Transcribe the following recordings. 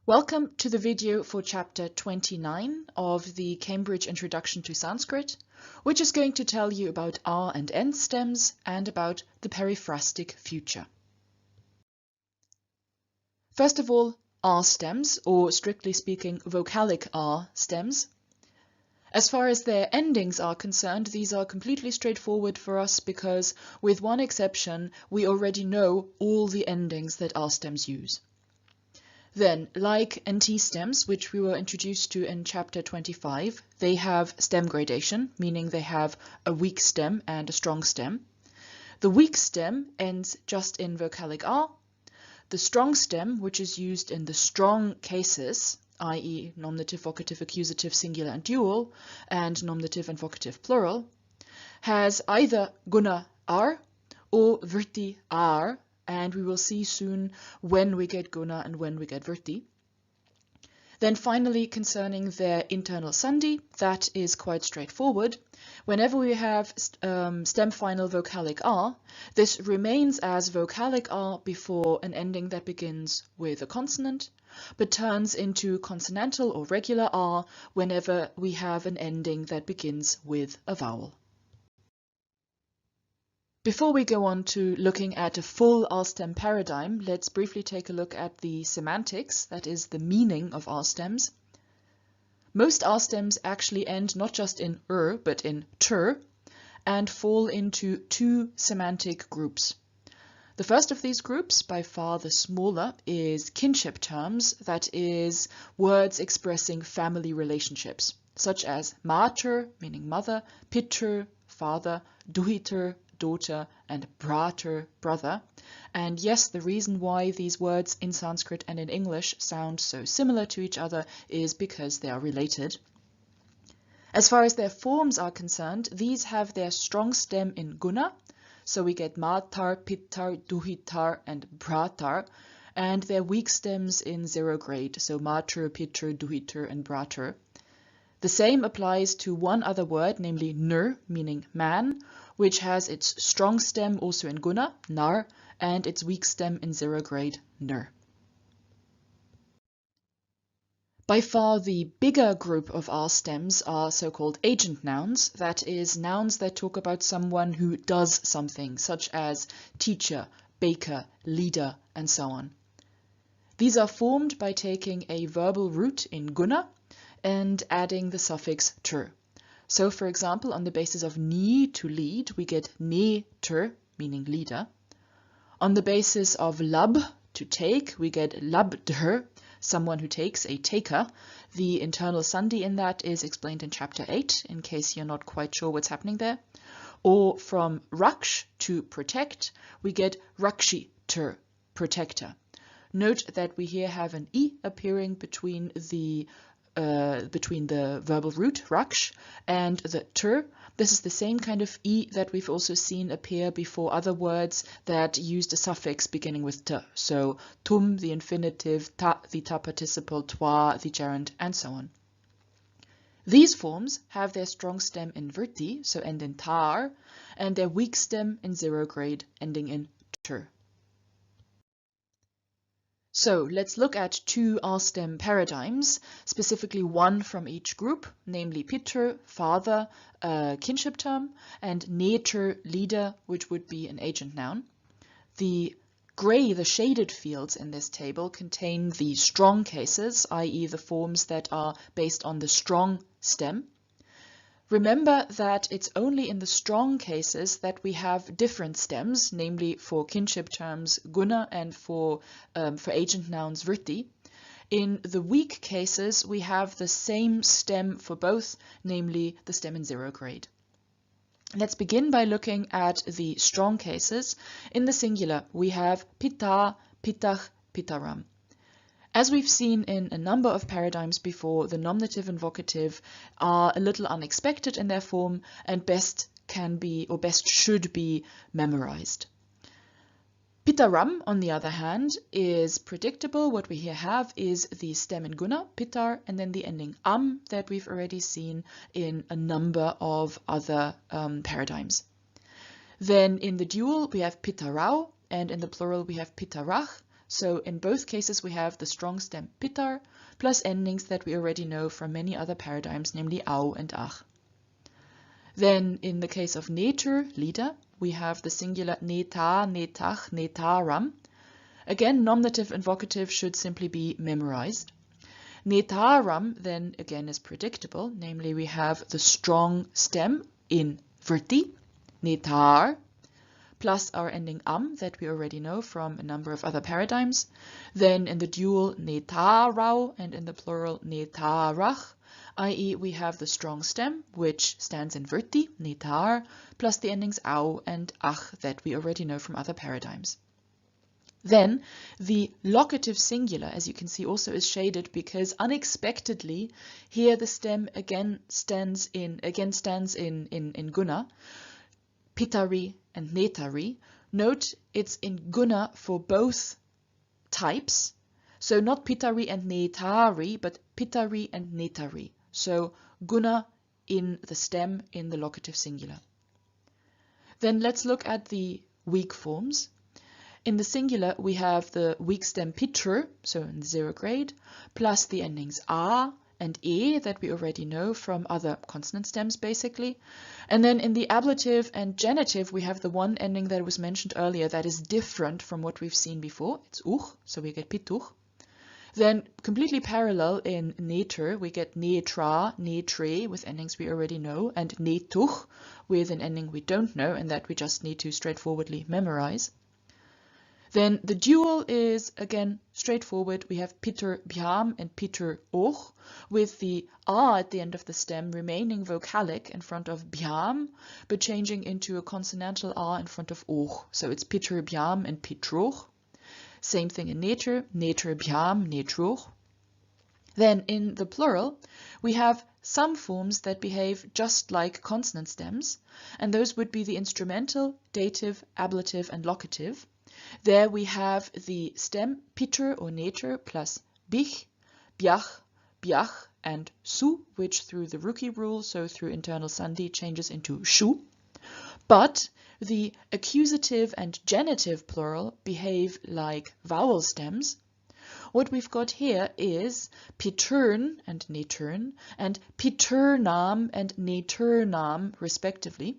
Welcome to the video for chapter 29 of the Cambridge Introduction to Sanskrit, which is going to tell you about R and N stems and about the periphrastic future. First of all, R stems, or strictly speaking, vocalic R stems. As far as their endings are concerned, these are completely straightforward for us because, with one exception, we already know all the endings that R stems use. Then, like NT stems, which we were introduced to in chapter 25, they have stem gradation, meaning they have a weak stem and a strong stem. The weak stem ends just in vocalic R. The strong stem, which is used in the strong cases, i.e. nominative, vocative, accusative, singular and dual, and nominative and vocative plural, has either guna R or vritti R, and we will see soon when we get guna and when we get vritti. Then finally, concerning their internal sandhi, that is quite straightforward. Whenever we have stem final vocalic R, this remains as vocalic R before an ending that begins with a consonant, but turns into consonantal or regular R whenever we have an ending that begins with a vowel. Before we go on to looking at a full R stem paradigm, let's briefly take a look at the semantics, that is the meaning of R stems. Most R stems actually end not just in but in ter, and fall into two semantic groups. The first of these groups, by far the smaller, is kinship terms, that is, words expressing family relationships, such as mater, meaning mother, pitter, father, duhiter, daughter, and brater, brother. And yes, the reason why these words in Sanskrit and in English sound so similar to each other is because they are related. As far as their forms are concerned, these have their strong stem in guna, so we get matar, pittar, duhitar, and bratar, and their weak stems in zero grade, so mater, pitter, duhiter, and brater. The same applies to one other word, namely ner, meaning man, which has its strong stem also in guna, nar, and its weak stem in zero grade, ner. By far the bigger group of R stems are so-called agent nouns, that is, nouns that talk about someone who does something, such as teacher, baker, leader, and so on. These are formed by taking a verbal root in guna and adding the suffix ter. So, for example, on the basis of ni, to lead, we get ne ter, meaning leader. On the basis of lab, to take, we get labdher, someone who takes, a taker. The internal sandhi in that is explained in chapter 8, in case you're not quite sure what's happening there. Or from raksh, to protect, we get rakshi ter, protector. Note that we here have an I appearing between the verbal root, raksh, and the ter. This is the same kind of I that we've also seen appear before other words that used a suffix beginning with t. So tum, the infinitive, ta, the ta participle, toi, the gerund, and so on. These forms have their strong stem in vritti, so end in tar, and their weak stem in zero grade, ending in ter. So let's look at two R stem paradigms, specifically one from each group, namely pitter, father, kinship term, and neter, leader, which would be an agent noun. The grey, the shaded fields in this table contain the strong cases, i.e. the forms that are based on the strong stem. Remember that it's only in the strong cases that we have different stems, namely for kinship terms guna and for agent nouns vritti. In the weak cases, we have the same stem for both, namely the stem in zero grade. Let's begin by looking at the strong cases. In the singular, we have pitta, pittach, pittaram. As we've seen in a number of paradigms before, the nominative and vocative are a little unexpected in their form and best should be memorized. Pittaram, on the other hand, is predictable. What we here have is the stem in guna, pittar, and then the ending am that we've already seen in a number of other paradigms. Then in the dual we have pittarau, and in the plural we have pittarach. So in both cases we have the strong stem pitar plus endings that we already know from many other paradigms, namely au and ach. Then in the case of neter, leader, we have the singular neta, netach, netaram. Again, nominative and vocative should simply be memorized. Netaram then again is predictable, namely we have the strong stem in vrti, netar, plus our ending am that we already know from a number of other paradigms. Then in the dual netarau and in the plural netarach, i.e. we have the strong stem which stands in vrti, netar, plus the endings au and ach that we already know from other paradigms. Then the locative singular, as you can see, also is shaded because unexpectedly here the stem again stands in guna, pitari and netari. Note it's in guna for both types, so not pitari and netari, but pitari and netari. So guna in the stem in the locative singular. Then let's look at the weak forms. In the singular, we have the weak stem pitr, so in the 0 grade, plus the endings a and e that we already know from other consonant stems, basically. And then in the ablative and genitive, we have the one ending that was mentioned earlier that is different from what we've seen before. It's uch, so we get pituch. Then completely parallel in neter, we get netra, netre with endings we already know, and netuch with an ending we don't know and that we just need to straightforwardly memorize. Then the dual is again straightforward. We have Peter Bjam and Peter Och, with the A at the end of the stem remaining vocalic in front of Bjam, but changing into a consonantal A in front of Och. So it's Peter Bjam and Petroch. Same thing in Neter, Neter Bjam, Netroch. Then in the plural, we have some forms that behave just like consonant stems, and those would be the instrumental, dative, ablative, and locative. There we have the stem Peter or neter plus bich, biach, biach, and su, which through the rookie rule, so through internal sandhi, changes into shu. But the accusative and genitive plural behave like vowel stems. What we've got here is pitern and netern and piternam and neternam respectively.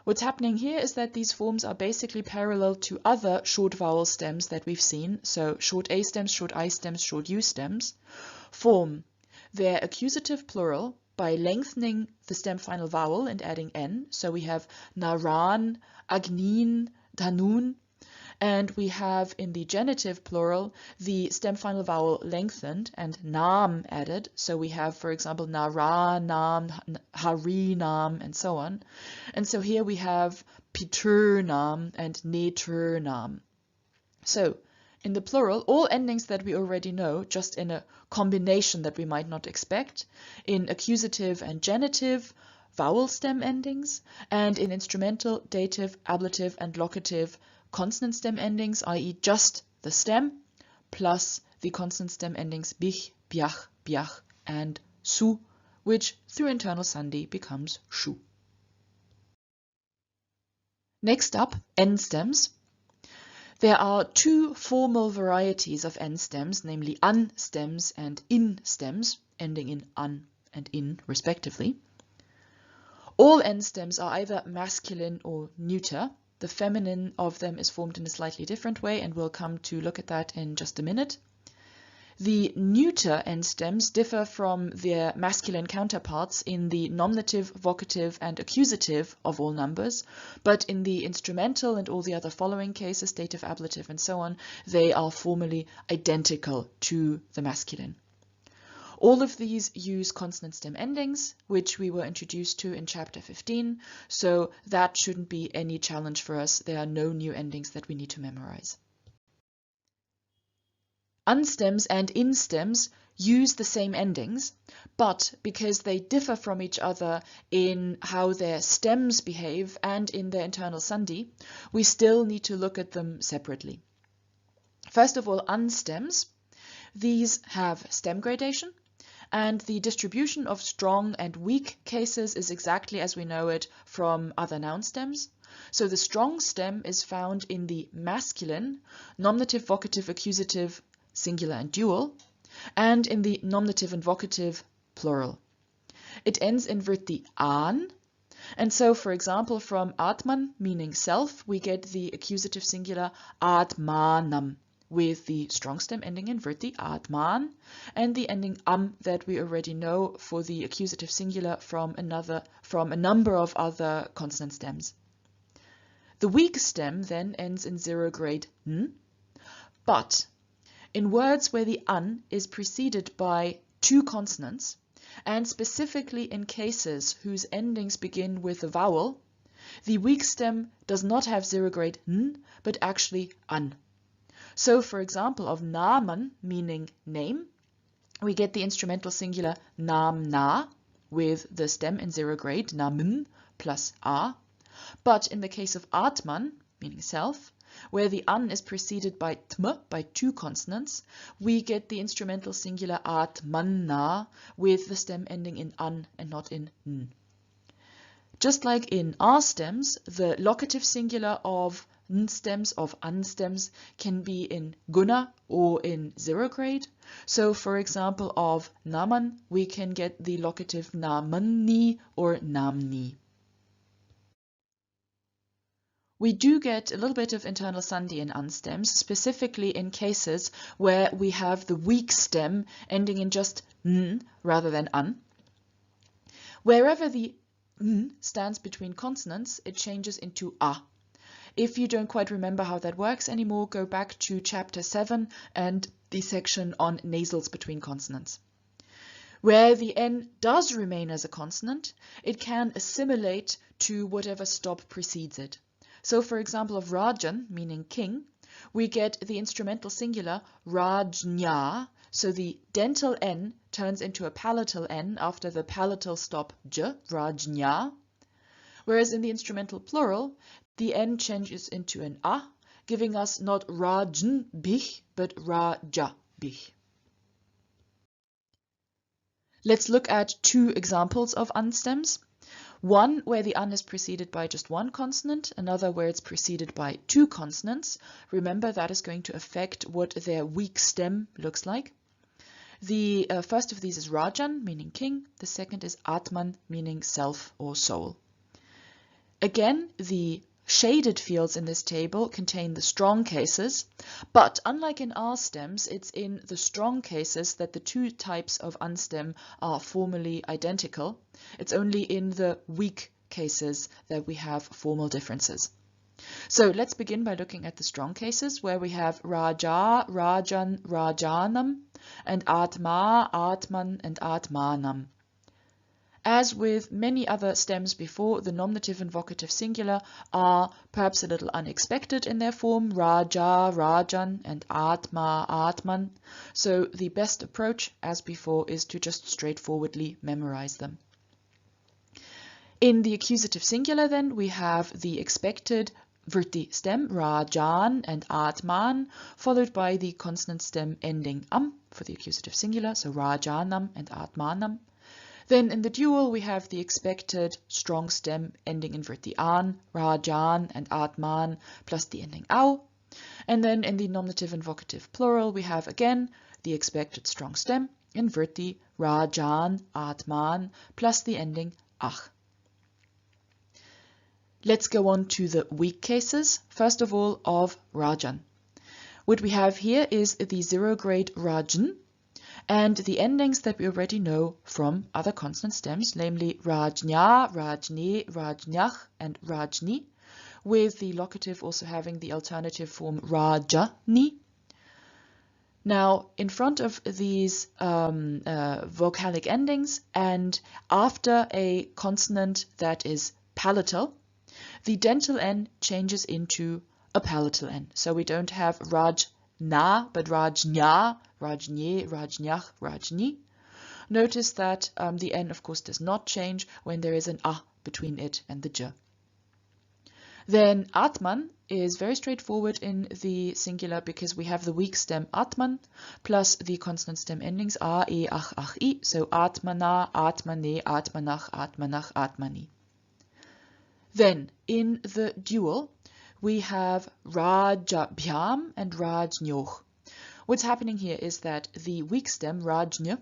What's happening here is that these forms are basically parallel to other short vowel stems that we've seen, so short A stems, short I stems, short U stems, form their accusative plural by lengthening the stem final vowel and adding N. So we have naran, agnin, danun, and we have in the genitive plural the stem final vowel lengthened and nam added. So we have, for example, nara, nam, hari, nam, and so on. And so here we have Peter nam and neter nam. So in the plural, all endings that we already know, just in a combination that we might not expect. In accusative and genitive, vowel stem endings, and in instrumental, dative, ablative, and locative, consonant stem endings, i.e. just the stem, plus the consonant stem endings bich, biach, biach, and su, which through internal sandhi becomes shu. Next up, end stems. There are two formal varieties of end stems, namely an stems and in stems, ending in an and in respectively. All end stems are either masculine or neuter. The feminine of them is formed in a slightly different way, and we'll come to look at that in just a minute. The neuter end stems differ from their masculine counterparts in the nominative, vocative, and accusative of all numbers, but in the instrumental and all the other following cases, dative, ablative, and so on, they are formally identical to the masculine. All of these use consonant stem endings, which we were introduced to in chapter 15, so that shouldn't be any challenge for us. There are no new endings that we need to memorize. Unstems and instems use the same endings, but because they differ from each other in how their stems behave and in their internal sandhi, we still need to look at them separately. First of all, unstems. These have stem gradation, and the distribution of strong and weak cases is exactly as we know it from other noun stems. So the strong stem is found in the masculine, nominative, vocative, accusative, singular and dual, and in the nominative and vocative, plural. It ends in vritti an, and so, for example, from atman, meaning self, we get the accusative singular atmanam, with the strong stem ending in vritti atman, and the ending am that we already know for the accusative singular from a number of other consonant stems. The weak stem then ends in zero grade n, but in words where the an is preceded by two consonants, and specifically in cases whose endings begin with a vowel, the weak stem does not have zero grade n, but actually an. So, for example, of naman, meaning name, we get the instrumental singular namna with the stem in zero grade, namun plus a. But in the case of atman, meaning self, where the an is preceded by tm, by two consonants, we get the instrumental singular atmanna with the stem ending in an and not in n. Just like in R stems, the locative singular of n stems, of an stems, can be in guna or in zero grade. So, for example, of naman, we can get the locative namanni or namni. We do get a little bit of internal sandhi in an stems, specifically in cases where we have the weak stem ending in just n rather than an. Wherever the n stands between consonants, it changes into a. If you don't quite remember how that works anymore, go back to chapter 7 and the section on nasals between consonants. Where the n does remain as a consonant, it can assimilate to whatever stop precedes it. So, for example, of Rajan, meaning king, we get the instrumental singular Rajnya, so the dental n turns into a palatal n after the palatal stop j, Rajnya, whereas in the instrumental plural, the n changes into an a, giving us not Rajnbich, but Rajabich. Let's look at two examples of an stems. One where the an is preceded by just one consonant, another where it's preceded by two consonants. Remember, that is going to affect what their weak stem looks like. The first of these is Rajan, meaning king. The second is Atman, meaning self or soul. Again, the shaded fields in this table contain the strong cases, but unlike in R stems, it's in the strong cases that the two types of unstem are formally identical. It's only in the weak cases that we have formal differences. So let's begin by looking at the strong cases, where we have Raja, Rajan, Rajanam, and Atma, Atman, and Atmanam. As with many other stems before, the nominative and vocative singular are perhaps a little unexpected in their form, Raja, Rajan, and Atma, Atman. So the best approach, as before, is to just straightforwardly memorize them. In the accusative singular, then, we have the expected vritti stem, Rajan and Atman, followed by the consonant stem ending am for the accusative singular, so Rajanam and Atmanam. Then in the dual, we have the expected strong stem ending in vritti an, Rajan and Atman, plus the ending au. And then in the nominative and vocative plural, we have again the expected strong stem in vritti Rajan, Atman, plus the ending ach. Let's go on to the weak cases, first of all of Rajan. What we have here is the zero grade Rajan, and the endings that we already know from other consonant stems, namely Rajnya, Rajne, Rajnyach, and Rajni, with the locative also having the alternative form Rajani. Now, in front of these vocalic endings and after a consonant that is palatal, the dental n changes into a palatal n. So we don't have Rajna, but Rajnya, Rajne, Rajnyach, Rajni. Notice that the n, of course, does not change when there is an a between it and the j. Then Atman is very straightforward in the singular because we have the weak stem Atman plus the consonant stem endings a, e, ach, ach, i. So Atmana, Atmane, Atmanach, Atmanach, Atmani. Then, in the dual, we have Rajabhyam and Rajnyoh. What's happening here is that the weak stem, Rajnya,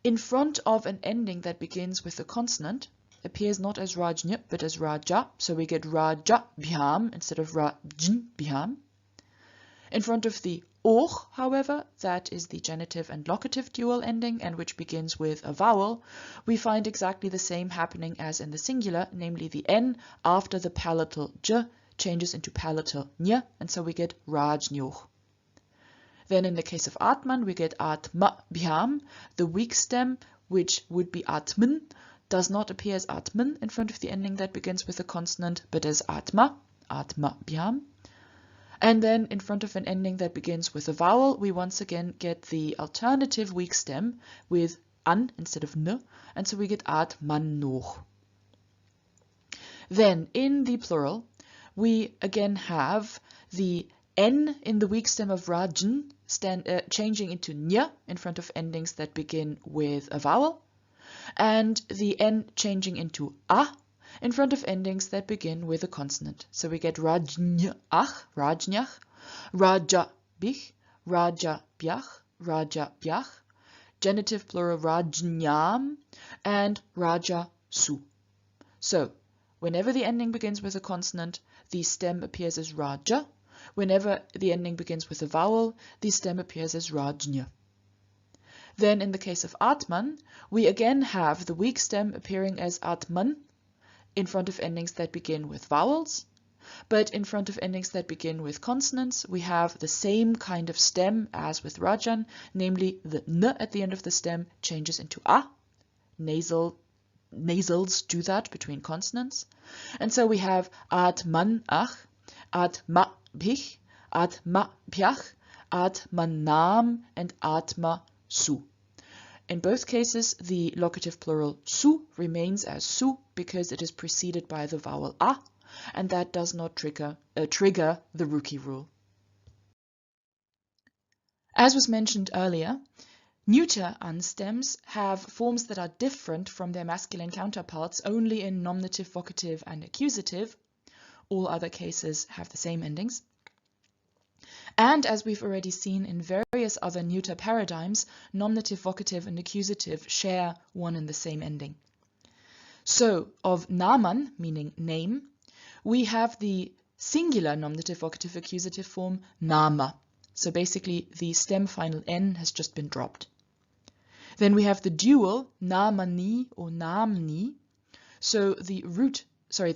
in front of an ending that begins with a consonant, appears not as Rajnya, but as Raja, so we get Rajabhyam instead of Rajnbhyam. In front of the Och, however, that is the genitive and locative dual ending and which begins with a vowel, we find exactly the same happening as in the singular, namely the N after the palatal J changes into palatal Ny, and so we get Rajnyoh. Then in the case of Atman, we get Atmabhyam, the weak stem, which would be Atman, does not appear as Atman in front of the ending that begins with a consonant, but as Atma, Atmabhyam. And then in front of an ending that begins with a vowel, we once again get the alternative weak stem with an instead of n, and so we get Atmannoh. Then in the plural, we again have the n in the weak stem of Rajan changing into nya in front of endings that begin with a vowel, and the n changing into a in front of endings that begin with a consonant. So we get Rajnyach, Rajnyach, Rajabich, Rajabyach, Rajabyach, genitive plural Rajnyam, and Rajasu. So whenever the ending begins with a consonant, the stem appears as Raja. Whenever the ending begins with a vowel, the stem appears as Rajnya. Then in the case of Atman, we again have the weak stem appearing as Atman in front of endings that begin with vowels, but in front of endings that begin with consonants, we have the same kind of stem as with Rajan, namely the n at the end of the stem changes into a. Nasals do that between consonants. And so we have Atmanach, Atmabich, Atmabhyach, Atmannam, and Atmasu. In both cases, the locative plural su remains as su because it is preceded by the vowel a, and that does not trigger the rookie rule. As was mentioned earlier, neuter unstems have forms that are different from their masculine counterparts only in nominative, vocative, and accusative. All other cases have the same endings. And as we've already seen in various other neuter paradigms, nominative, vocative, and accusative share one and the same ending. So of Naman, meaning name, we have the singular nominative, vocative, accusative form Nama. So basically the stem final N has just been dropped. Then we have the dual Namani or Namni. So the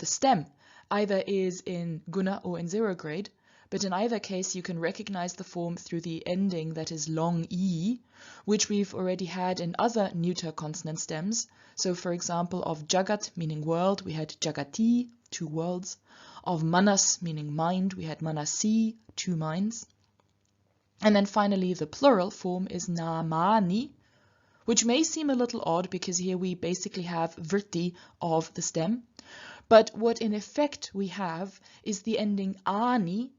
stem either is in guna or in zero grade, but in either case you can recognize the form through the ending that is long E, which we've already had in other neuter consonant stems. So for example, of Jagat, meaning world, we had Jagati, 2 worlds. Of Manas, meaning mind, we had Manasi, 2 minds. And then finally the plural form is Namani, which may seem a little odd because here we basically have vritti of the stem. But what in effect we have is the ending ani,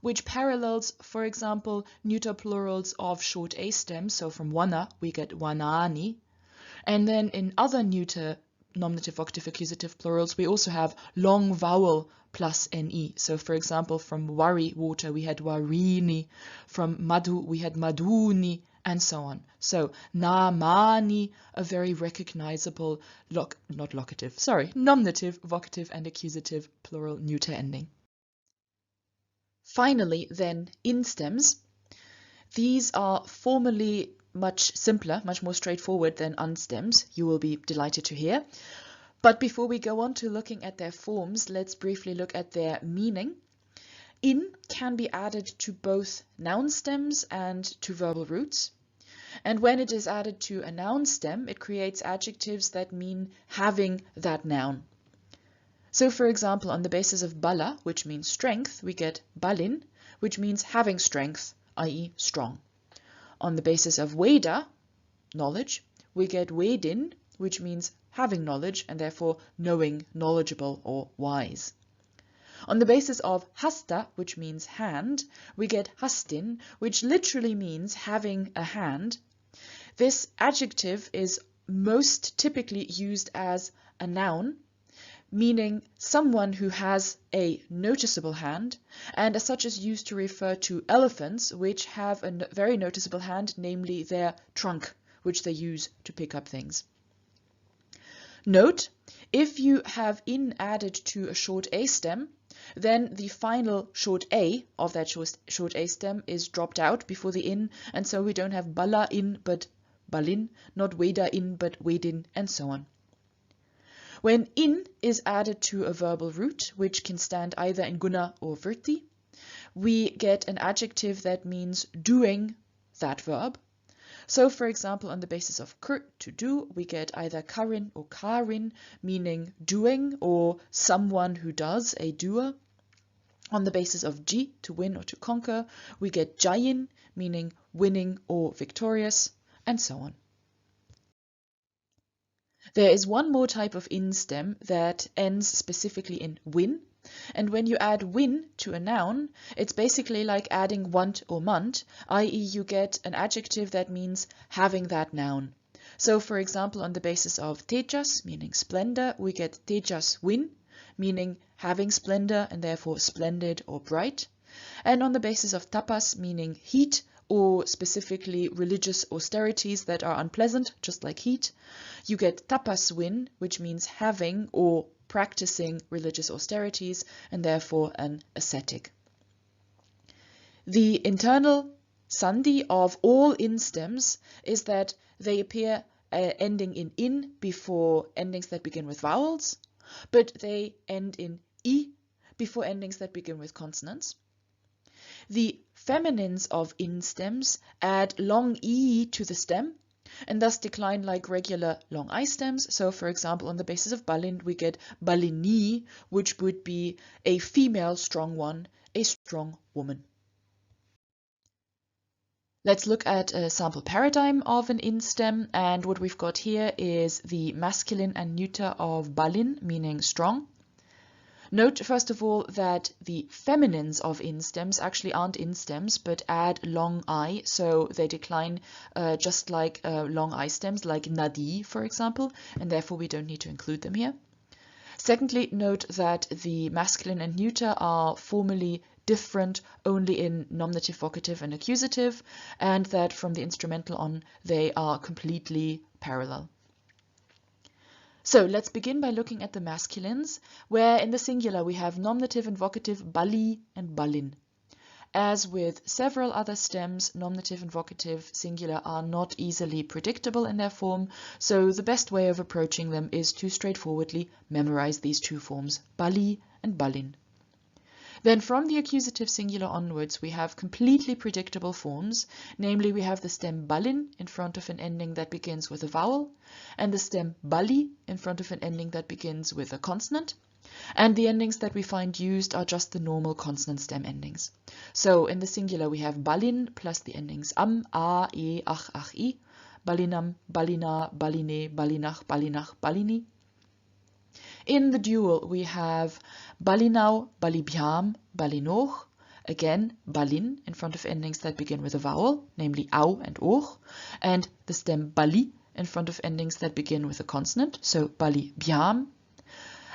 which parallels, for example, neuter plurals of short a stems. So from wana, we get wanani. And then in other neuter nominative, vocative, accusative plurals, we also have long vowel plus ne. So for example, from wari, water, we had warini. From madhu, we had madhuni, and so on. So namani, a very recognizable nominative, vocative, and accusative plural neuter ending. Finally, then, instems. These are formally much simpler, much more straightforward than unstems, you will be delighted to hear. But before we go on to looking at their forms, let's briefly look at their meaning. In can be added to both noun stems and to verbal roots. And when it is added to a noun stem, it creates adjectives that mean having that noun. So for example, on the basis of bala, which means strength, we get balin, which means having strength, i.e. strong. On the basis of veda, knowledge, we get vedin, which means having knowledge and therefore knowing, knowledgeable, or wise. On the basis of hasta, which means hand, we get hastin, which literally means having a hand. This adjective is most typically used as a noun, meaning someone who has a noticeable hand, and as such is used to refer to elephants which have a very noticeable hand, namely their trunk, which they use to pick up things. Note, if you have in added to a short a stem, then the final short a of that short a stem is dropped out before the in, and so we don't have bala in but balin, not weda in but wedin, and so on. When in is added to a verbal root, which can stand either in guna or vritti, we get an adjective that means doing that verb. So, for example, on the basis of kur, to do, we get either karin or karin, meaning doing or someone who does, a doer. On the basis of ji, to win or to conquer, we get jayin, meaning winning or victorious, and so on. There is one more type of in stem that ends specifically in win, and when you add win to a noun, it's basically like adding want or mant, i.e. you get an adjective that means having that noun. So, for example, on the basis of tejas, meaning splendor, we get tejas win, meaning having splendor and therefore splendid or bright. And on the basis of tapas, meaning heat, or specifically religious austerities that are unpleasant, just like heat, you get tapas win, which means having or practicing religious austerities and therefore an ascetic. The internal sandhi of all in stems is that they appear ending in before endings that begin with vowels, but they end in I before endings that begin with consonants. The feminines of in stems add long I to the stem and thus decline like regular long I stems. So, for example, on the basis of balin, we get balini, which would be a female strong one, a strong woman. Let's look at a sample paradigm of an in stem, and what we've got here is the masculine and neuter of balin, meaning strong. Note, first of all, that the feminines of in stems actually aren't in stems, but add long I, so they decline just like long I stems, like nadi, for example, and therefore we don't need to include them here. Secondly, note that the masculine and neuter are formally different only in nominative, vocative, and accusative, and that from the instrumental on, they are completely parallel. So let's begin by looking at the masculines, where in the singular we have nominative and vocative bali and balin. As with several other stems, nominative and vocative singular are not easily predictable in their form, so the best way of approaching them is to straightforwardly memorize these two forms, bali and balin. Then from the accusative singular onwards, we have completely predictable forms, namely we have the stem balin in front of an ending that begins with a vowel, and the stem bali in front of an ending that begins with a consonant, and the endings that we find used are just the normal consonant stem endings. So in the singular we have balin plus the endings am, a, e, ach, i, balinam, balina, baline, balinach, balinach, balini. In the dual, we have balinau, balibhyam, balinoch, again balin in front of endings that begin with a vowel, namely au and och, and the stem bali in front of endings that begin with a consonant, so balibhyam.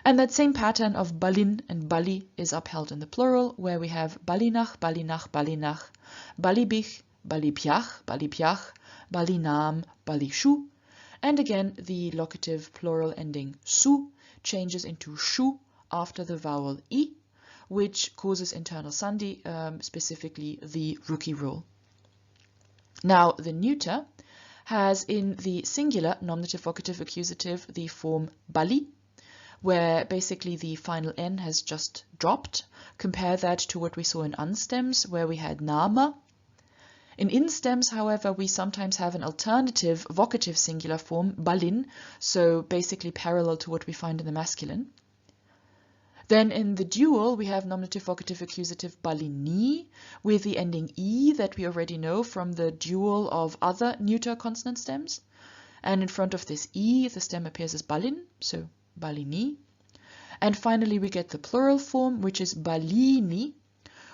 And that same pattern of balin and bali is upheld in the plural, where we have balinach, balinach, balinach, balibich, balibhyach, balibhyach, balinam, balishu, and again the locative plural ending su changes into shu after the vowel I, which causes internal sandhi, specifically the rookie rule. Now the neuter has in the singular nominative, vocative, accusative the form bali, where basically the final n has just dropped. Compare that to what we saw in unstems, where we had nama. In in-stems, however, we sometimes have an alternative vocative singular form, balin, so basically parallel to what we find in the masculine. Then in the dual, we have nominative, vocative, accusative balini, with the ending I that we already know from the dual of other neuter consonant stems. And in front of this I, the stem appears as balin, so balini. And finally, we get the plural form, which is balini,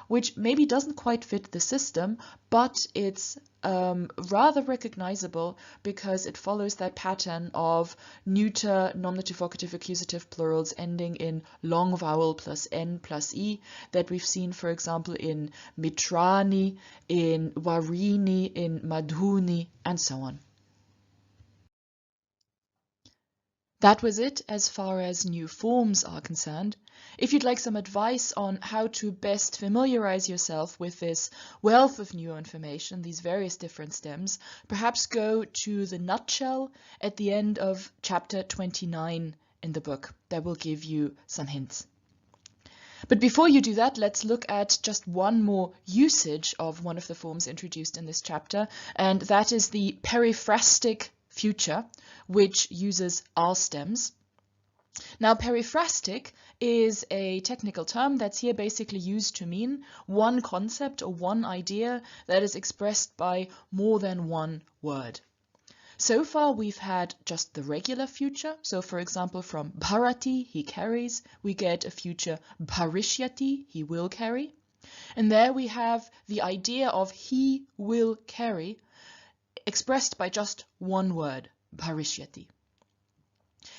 which maybe doesn't quite fit the system, but it's rather recognizable because it follows that pattern of neuter nominative, vocative, accusative plurals ending in long vowel plus n plus e that we've seen, for example, in mitrani, in warini, in madhuni, and so on. That was it as far as new forms are concerned. If you'd like some advice on how to best familiarize yourself with this wealth of new information, these various different stems, perhaps go to the nutshell at the end of chapter 29 in the book. That will give you some hints. But before you do that, let's look at just one more usage of one of the forms introduced in this chapter, and that is the periphrastic future, which uses R stems. Now, periphrastic is a technical term that's here basically used to mean one concept or one idea that is expressed by more than one word. So far, we've had just the regular future. So, for example, from bharati, he carries, we get a future bharishyati, he will carry. And there we have the idea of he will carry expressed by just one word, bharishyati.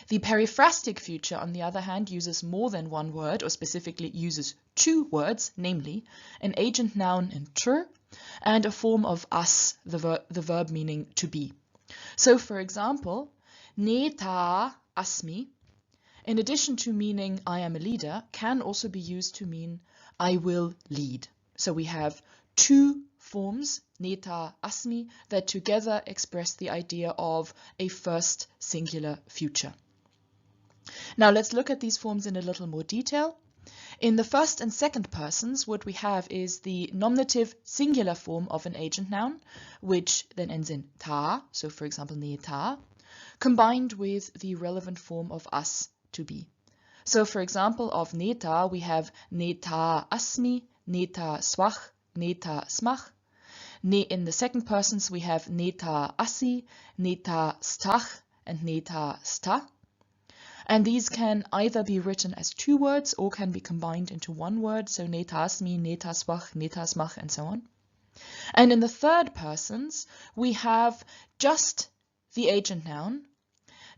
The periphrastic future, on the other hand, uses more than one word, or specifically uses two words, namely an agent noun in ter and a form of as, the verb meaning to be. So, for example, neta asmi, in addition to meaning I am a leader, can also be used to mean I will lead. So we have two forms, neta asmi, that together express the idea of a first singular future. Now let's look at these forms in a little more detail. In the first and second persons, what we have is the nominative singular form of an agent noun, which then ends in ta, so for example neta, combined with the relevant form of as, to be. So for example, of neta, we have neta asmi, neta swach, neta smach. In the second persons, we have neta asi, neta stach, and neta sta. And these can either be written as two words or can be combined into one word, so neta asmi, neta swach, neta smach, and so on. And in the third persons, we have just the agent noun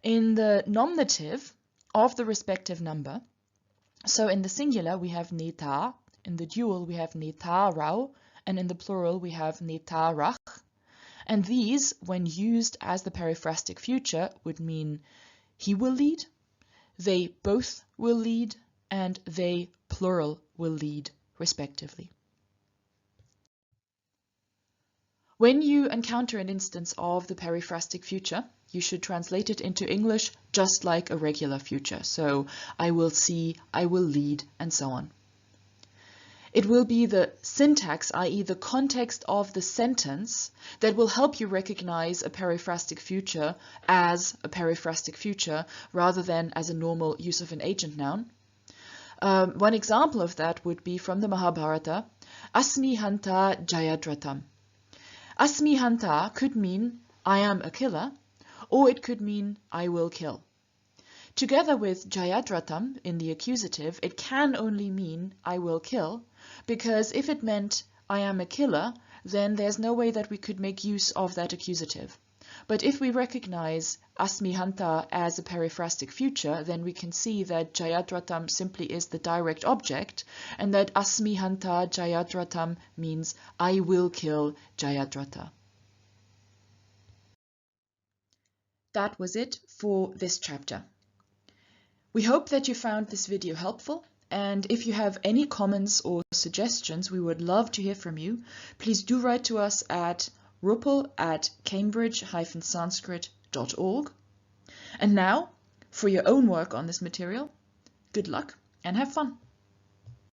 in the nominative of the respective number. So in the singular, we have neta, in the dual, we have neta rau, and in the plural, we have neta rach. And these, when used as the periphrastic future, would mean he will lead, they both will lead, and they, plural, will lead, respectively. When you encounter an instance of the periphrastic future, you should translate it into English just like a regular future. So, I will see, I will lead, and so on. It will be the syntax, i.e. the context of the sentence, that will help you recognize a periphrastic future as a periphrastic future rather than as a normal use of an agent noun. One example of that would be from the Mahabharata, Asmi Hanta Jayadratam. Asmi Hanta could mean I am a killer, or it could mean I will kill. Together with Jayadratam in the accusative, it can only mean I will kill, because if it meant I am a killer, then there's no way that we could make use of that accusative. But if we recognize Asmi Hanta as a periphrastic future, then we can see that Jayadratam simply is the direct object, and that Asmi Hanta Jayadratam means I will kill Jayadrata. That was it for this chapter. We hope that you found this video helpful, and if you have any comments or suggestions, we would love to hear from you. Please do write to us at rupal@cambridge-sanskrit.org. And now, for your own work on this material, good luck and have fun!